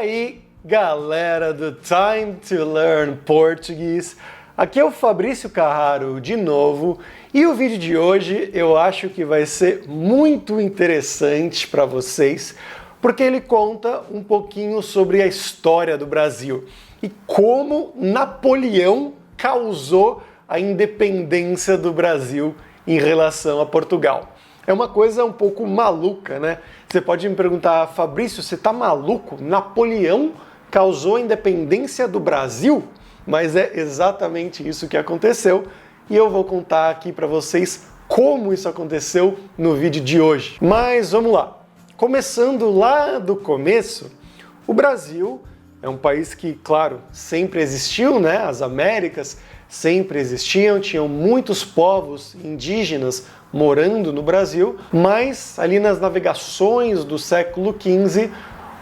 aí, galera do Time to Learn Português, aqui é o Fabrício Carraro de novo e o vídeo de hoje eu acho que vai ser muito interessante para vocês porque ele conta um pouquinho sobre a história do Brasil e como Napoleão causou a independência do Brasil em relação a Portugal. É uma coisa um pouco maluca, né? Você pode me perguntar, Fabrício, você tá maluco? Napoleão causou a independência do Brasil? Mas é exatamente isso que aconteceu e eu vou contar aqui para vocês como isso aconteceu no vídeo de hoje. Mas vamos lá. Começando lá do começo, o Brasil é um país que, claro, sempre existiu, né? As Américas sempre existiam, tinham muitos povos indígenas morando no Brasil, mas ali nas navegações do século XV,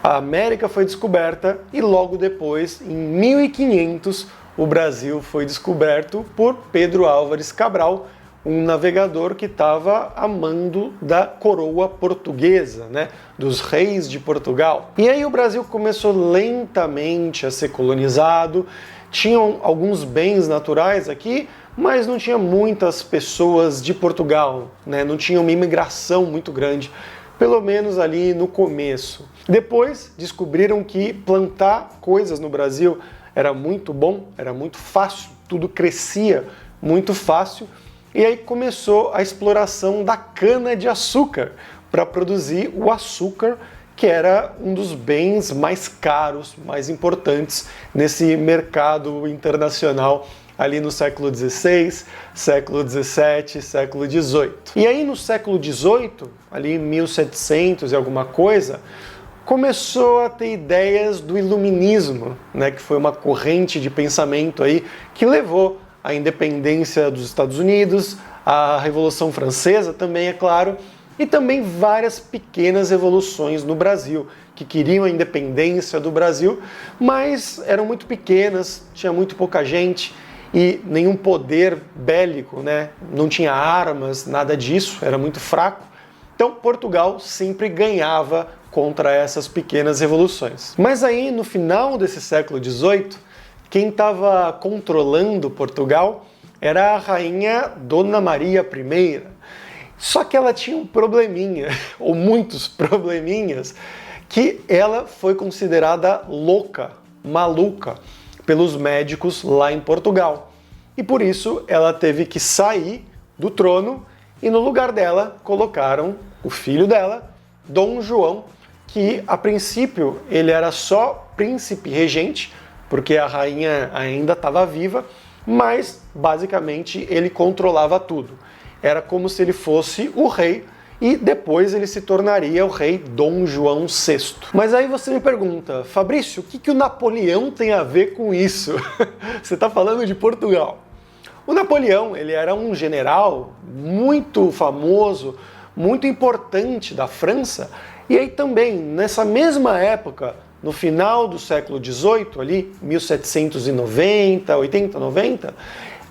a América foi descoberta e logo depois, em 1500, o Brasil foi descoberto por Pedro Álvares Cabral, um navegador que estava a mando da coroa portuguesa, né, dos reis de Portugal. E aí o Brasil começou lentamente a ser colonizado, tinham alguns bens naturais aqui, mas não tinha muitas pessoas de Portugal, né? Não tinha uma imigração muito grande, pelo menos ali no começo. Depois descobriram que plantar coisas no Brasil era muito bom, era muito fácil, tudo crescia muito fácil, e aí começou a exploração da cana-de-açúcar para produzir o açúcar, que era um dos bens mais caros, mais importantes nesse mercado internacional ali no século XVI, século XVII, século XVIII. E aí no século XVIII, ali em 1700 e alguma coisa, começou a ter ideias do iluminismo, né, que foi uma corrente de pensamento aí que levou à independência dos Estados Unidos, à Revolução Francesa também, é claro, e também várias pequenas revoluções no Brasil, que queriam a independência do Brasil, mas eram muito pequenas, tinha muito pouca gente, e nenhum poder bélico, né? Não tinha armas, nada disso, era muito fraco. Então Portugal sempre ganhava contra essas pequenas revoluções. Mas aí no final desse século XVIII, quem estava controlando Portugal era a rainha Dona Maria I. Só que ela tinha um probleminha, ou muitos probleminhas, que ela foi considerada louca, maluca, pelos médicos lá em Portugal. E por isso ela teve que sair do trono e no lugar dela colocaram o filho dela, Dom João, que a princípio ele era só príncipe regente, porque a rainha ainda estava viva, mas basicamente ele controlava tudo. Era como se ele fosse o rei e depois ele se tornaria o rei Dom João VI. Mas aí você me pergunta, Fabrício, o que o Napoleão tem a ver com isso? Você está falando de Portugal. O Napoleão, ele era um general muito famoso, muito importante da França, e aí também, nessa mesma época, no final do século XVIII, ali, 1790, 80, 90,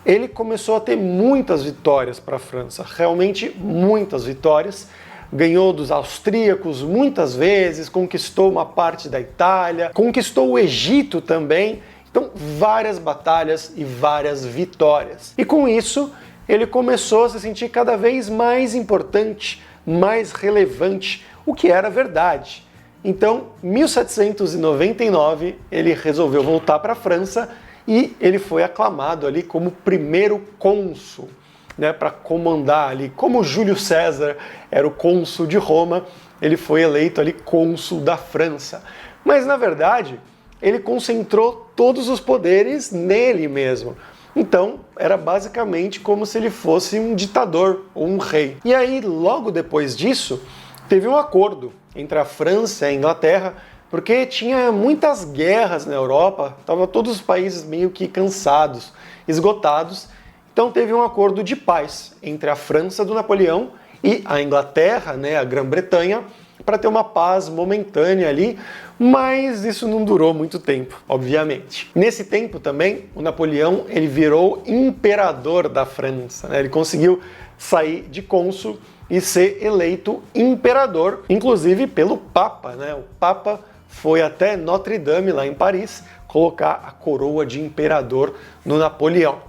ele começou a ter muitas vitórias para a França, realmente muitas vitórias. Ganhou dos austríacos muitas vezes, conquistou uma parte da Itália, conquistou o Egito também. Então, várias batalhas e várias vitórias. E com isso, ele começou a se sentir cada vez mais importante, mais relevante, o que era verdade. Então, em 1799, ele resolveu voltar para a França e ele foi aclamado ali como primeiro cônsul, né, para comandar ali. Como Júlio César era o cônsul de Roma, ele foi eleito ali cônsul da França. Mas, na verdade, ele concentrou todos os poderes nele mesmo. Então, era basicamente como se ele fosse um ditador ou um rei. E aí, logo depois disso, teve um acordo entre a França e a Inglaterra, porque tinha muitas guerras na Europa, estavam todos os países meio que cansados, esgotados, então teve um acordo de paz entre a França do Napoleão e a Inglaterra, né, a Grã-Bretanha, para ter uma paz momentânea ali, mas isso não durou muito tempo, obviamente. Nesse tempo também, o Napoleão ele virou imperador da França, né? Ele conseguiu sair de cônsul e ser eleito imperador, inclusive pelo Papa, né? O Papa foi até Notre Dame, lá em Paris, colocar a coroa de imperador no Napoleão.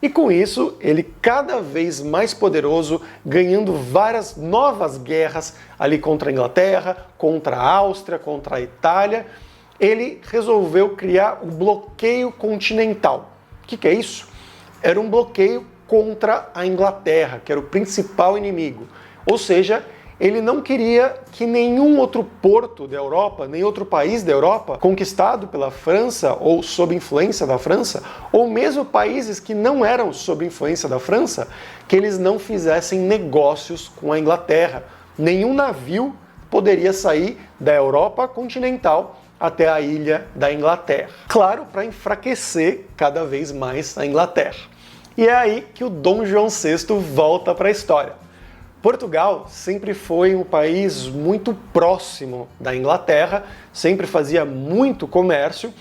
E com isso, ele cada vez mais poderoso, ganhando várias novas guerras ali contra a Inglaterra, contra a Áustria, contra a Itália, ele resolveu criar o bloqueio continental. O que é isso? Era um bloqueio contra a Inglaterra, que era o principal inimigo. Ou seja, ele não queria que nenhum outro porto da Europa, nem outro país da Europa, conquistado pela França ou sob influência da França, ou mesmo países que não eram sob influência da França, que eles não fizessem negócios com a Inglaterra. Nenhum navio poderia sair da Europa continental até a ilha da Inglaterra. Claro, para enfraquecer cada vez mais a Inglaterra. E é aí que o Dom João VI volta para a história. Portugal sempre foi um país muito próximo da Inglaterra, sempre fazia muito comércio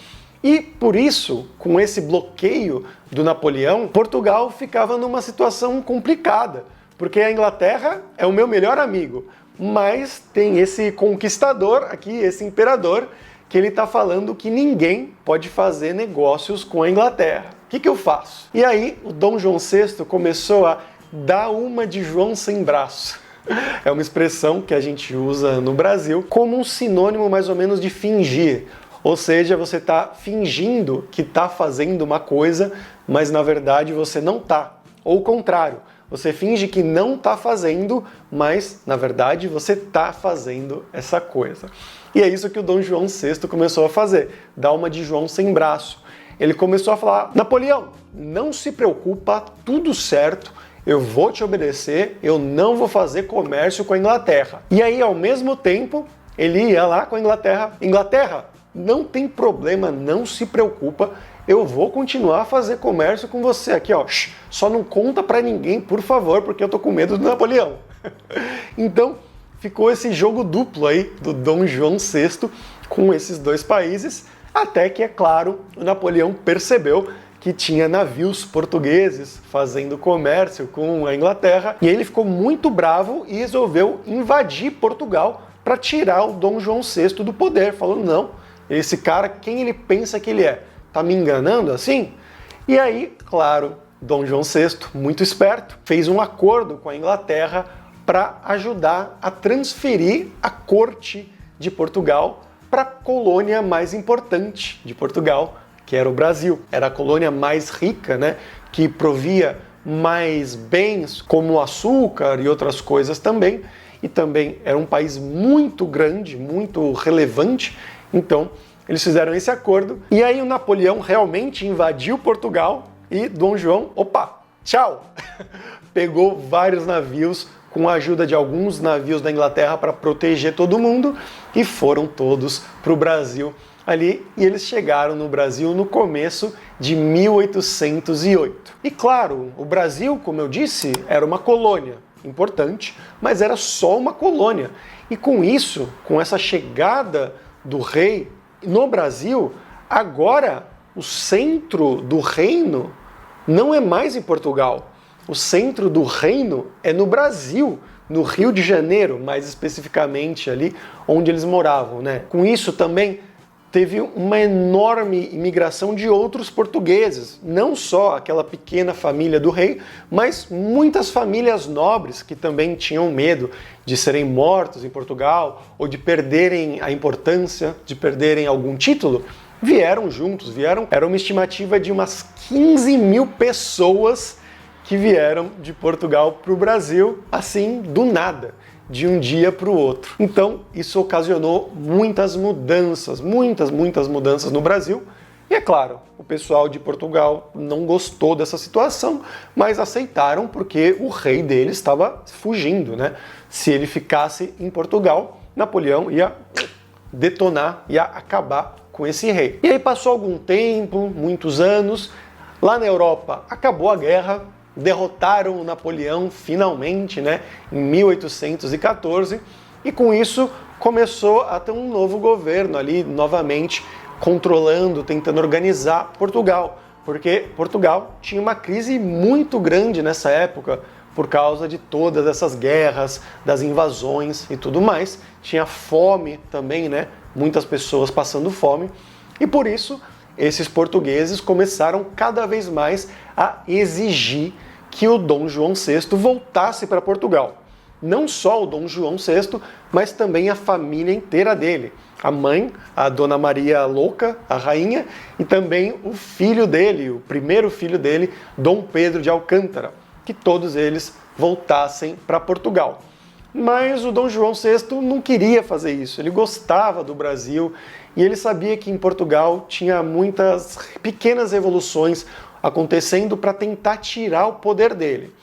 e, por isso, com esse bloqueio do Napoleão, Portugal ficava numa situação complicada, porque a Inglaterra é o meu melhor amigo, mas tem esse conquistador aqui, esse imperador, que ele está falando que ninguém pode fazer negócios com a Inglaterra. O que eu faço? E aí o Dom João VI começou a dar uma de João sem braço. É uma expressão que a gente usa no Brasil como um sinônimo mais ou menos de fingir. Ou seja, você está fingindo que está fazendo uma coisa, mas na verdade você não está. Ou o contrário, você finge que não está fazendo, mas na verdade você está fazendo essa coisa. E é isso que o Dom João VI começou a fazer, dar uma de João sem braço. Ele começou a falar: Napoleão, não se preocupa, tudo certo, eu vou te obedecer, eu não vou fazer comércio com a Inglaterra. E aí, ao mesmo tempo, ele ia lá com a Inglaterra: Inglaterra, não tem problema, não se preocupa, eu vou continuar a fazer comércio com você aqui, ó. Só não conta pra ninguém, por favor, porque eu tô com medo do Napoleão. Então, ficou esse jogo duplo aí do Dom João VI com esses dois países, até que, é claro, o Napoleão percebeu que tinha navios portugueses fazendo comércio com a Inglaterra, e ele ficou muito bravo e resolveu invadir Portugal para tirar o Dom João VI do poder, falando: não, esse cara, quem ele pensa que ele é? Tá me enganando assim? E aí, claro, Dom João VI, muito esperto, fez um acordo com a Inglaterra para ajudar a transferir a corte de Portugal para a colônia mais importante de Portugal, que era o Brasil. Era a colônia mais rica, né, que provia mais bens como açúcar e outras coisas também, e também era um país muito grande, muito relevante. Então eles fizeram esse acordo, e aí o Napoleão realmente invadiu Portugal e Dom João, opa, tchau! Pegou vários navios com a ajuda de alguns navios da Inglaterra para proteger todo mundo, e foram todos para o Brasil ali, e eles chegaram no Brasil no começo de 1808. E claro, o Brasil, como eu disse, era uma colônia importante, mas era só uma colônia. E com isso, com essa chegada do rei no Brasil, agora o centro do reino não é mais em Portugal. O centro do reino é no Brasil, no Rio de Janeiro, mais especificamente ali onde eles moravam, né? Com isso também teve uma enorme imigração de outros portugueses, não só aquela pequena família do rei, mas muitas famílias nobres que também tinham medo de serem mortos em Portugal ou de perderem a importância, de perderem algum título, vieram juntos, era uma estimativa de umas 15 mil pessoas que vieram de Portugal para o Brasil, assim, do nada, de um dia para o outro. Então, isso ocasionou muitas mudanças no Brasil. E é claro, o pessoal de Portugal não gostou dessa situação, mas aceitaram porque o rei deles estava fugindo, né? Se ele ficasse em Portugal, Napoleão ia detonar, ia acabar com esse rei. E aí passou algum tempo, muitos anos, lá na Europa acabou a guerra, derrotaram o Napoleão finalmente, né, em 1814, e com isso começou a ter um novo governo ali, novamente controlando, tentando organizar Portugal, porque Portugal tinha uma crise muito grande nessa época, por causa de todas essas guerras, das invasões e tudo mais. Tinha fome também, né? Muitas pessoas passando fome. E por isso, esses portugueses começaram cada vez mais a exigir que o Dom João VI voltasse para Portugal. Não só o Dom João VI, mas também a família inteira dele. A mãe, a Dona Maria Louca, a rainha, e também o filho dele, o primeiro filho dele, Dom Pedro de Alcântara, que todos eles voltassem para Portugal. Mas o Dom João VI não queria fazer isso, ele gostava do Brasil e ele sabia que em Portugal tinha muitas pequenas revoluções acontecendo para tentar tirar o poder dele.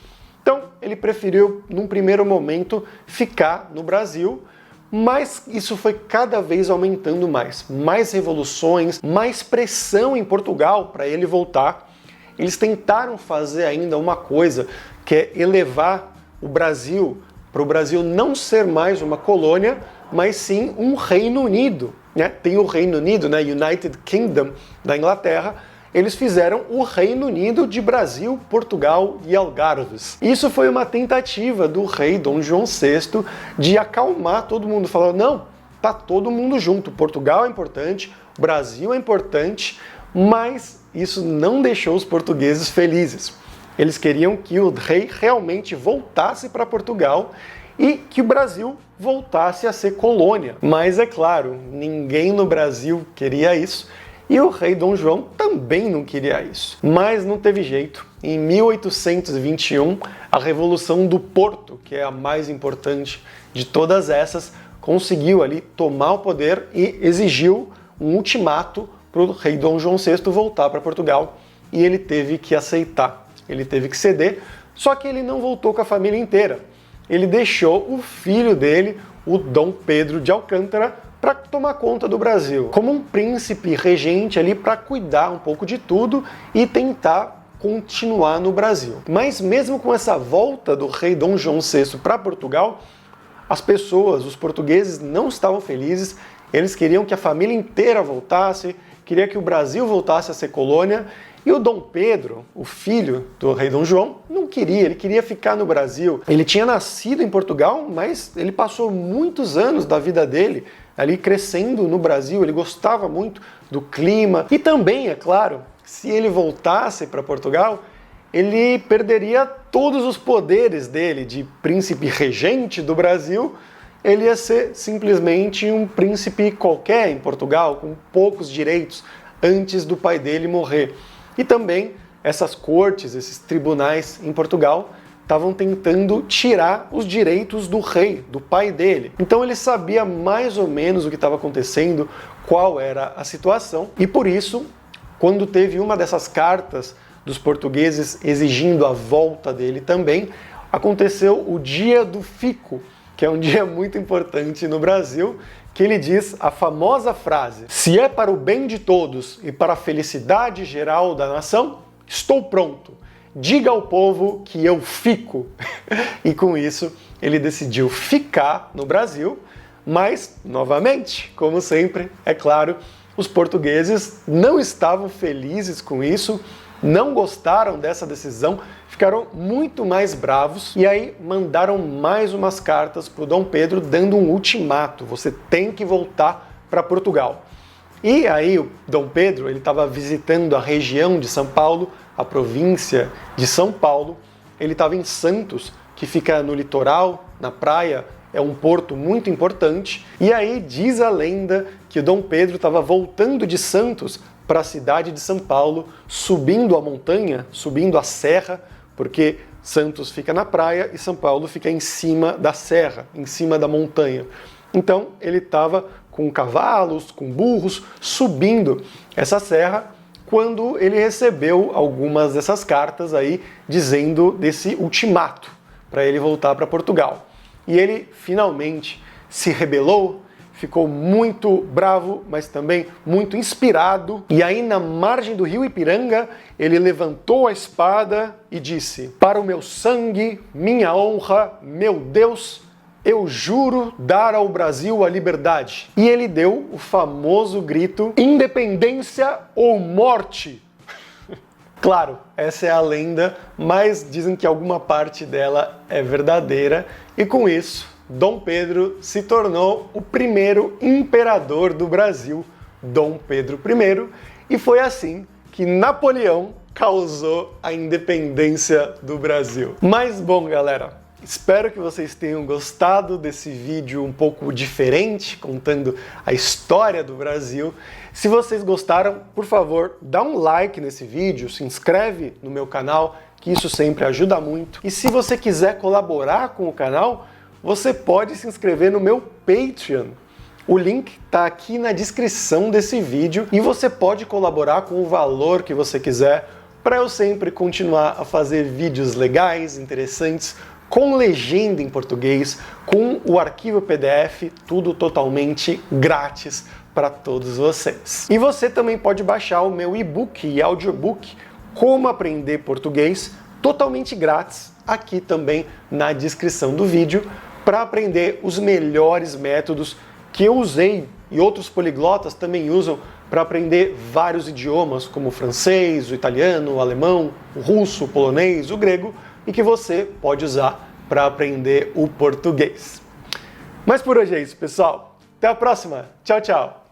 Então, ele preferiu, num primeiro momento, ficar no Brasil, mas isso foi cada vez aumentando mais revoluções, mais pressão em Portugal para ele voltar. Eles tentaram fazer ainda uma coisa, que é elevar o Brasil, para o Brasil não ser mais uma colônia, mas sim um Reino Unido, né? Tem o Reino Unido, né? United Kingdom da Inglaterra. Eles fizeram o Reino Unido de Brasil, Portugal e Algarves. Isso foi uma tentativa do rei Dom João VI de acalmar todo mundo, falando, não, tá todo mundo junto, Portugal é importante, Brasil é importante, mas isso não deixou os portugueses felizes. Eles queriam que o rei realmente voltasse para Portugal e que o Brasil voltasse a ser colônia. Mas é claro, ninguém no Brasil queria isso, e o rei Dom João também não queria isso. Mas não teve jeito. Em 1821, a Revolução do Porto, que é a mais importante de todas essas, conseguiu ali tomar o poder e exigiu um ultimato para o rei Dom João VI voltar para Portugal. E ele teve que aceitar, ele teve que ceder, só que ele não voltou com a família inteira. Ele deixou o filho dele, o Dom Pedro de Alcântara, para tomar conta do Brasil, como um príncipe regente ali para cuidar um pouco de tudo e tentar continuar no Brasil. Mas mesmo com essa volta do rei Dom João VI para Portugal, as pessoas, os portugueses não estavam felizes, eles queriam que a família inteira voltasse, queria que o Brasil voltasse a ser colônia, e o Dom Pedro, o filho do rei Dom João, não queria, ele queria ficar no Brasil. Ele tinha nascido em Portugal, mas ele passou muitos anos da vida dele ali crescendo no Brasil, ele gostava muito do clima. E também, é claro, se ele voltasse para Portugal, ele perderia todos os poderes dele de príncipe regente do Brasil. Ele ia ser simplesmente um príncipe qualquer em Portugal, com poucos direitos, antes do pai dele morrer. E também essas cortes, esses tribunais em Portugal, estavam tentando tirar os direitos do rei, do pai dele. Então ele sabia mais ou menos o que estava acontecendo, qual era a situação, e por isso, quando teve uma dessas cartas dos portugueses exigindo a volta dele também, aconteceu o Dia do Fico, que é um dia muito importante no Brasil, que ele diz a famosa frase: se é para o bem de todos e para a felicidade geral da nação, estou pronto. Diga ao povo que eu fico. E com isso, ele decidiu ficar no Brasil, mas, novamente, como sempre, é claro, os portugueses não estavam felizes com isso, não gostaram dessa decisão, ficaram muito mais bravos e aí mandaram mais umas cartas para o Dom Pedro dando um ultimato: você tem que voltar para Portugal. E aí o Dom Pedro, ele estava visitando a região de São Paulo, a província de São Paulo. Ele estava em Santos, que fica no litoral, na praia, é um porto muito importante. E aí diz a lenda que o Dom Pedro estava voltando de Santos para a cidade de São Paulo, subindo a montanha, subindo a serra, porque Santos fica na praia e São Paulo fica em cima da serra, em cima da montanha. Então ele estava com cavalos, com burros, subindo essa serra, quando ele recebeu algumas dessas cartas aí dizendo desse ultimato para ele voltar para Portugal. E ele finalmente se rebelou, ficou muito bravo, mas também muito inspirado. E aí, na margem do rio Ipiranga, ele levantou a espada e disse: para o meu sangue, minha honra, meu Deus, eu juro dar ao Brasil a liberdade. E ele deu o famoso grito: independência ou morte. Claro, essa é a lenda, mas dizem que alguma parte dela é verdadeira, e com isso, Dom Pedro se tornou o primeiro imperador do Brasil, Dom Pedro I, e foi assim que Napoleão causou a independência do Brasil. Mas bom, galera, espero que vocês tenham gostado desse vídeo um pouco diferente, contando a história do Brasil. Se vocês gostaram, por favor, dá um like nesse vídeo, se inscreve no meu canal, que isso sempre ajuda muito. E se você quiser colaborar com o canal, você pode se inscrever no meu Patreon. O link está aqui na descrição desse vídeo e você pode colaborar com o valor que você quiser para eu sempre continuar a fazer vídeos legais, interessantes, com legenda em português, com o arquivo PDF, tudo totalmente grátis para todos vocês. E você também pode baixar o meu e-book e audiobook Como Aprender Português, totalmente grátis, aqui também na descrição do vídeo, para aprender os melhores métodos que eu usei e outros poliglotas também usam para aprender vários idiomas, como o francês, o italiano, o alemão, o russo, o polonês, o grego, e que você pode usar para aprender o português. Mas por hoje é isso, pessoal. Até a próxima. Tchau, tchau.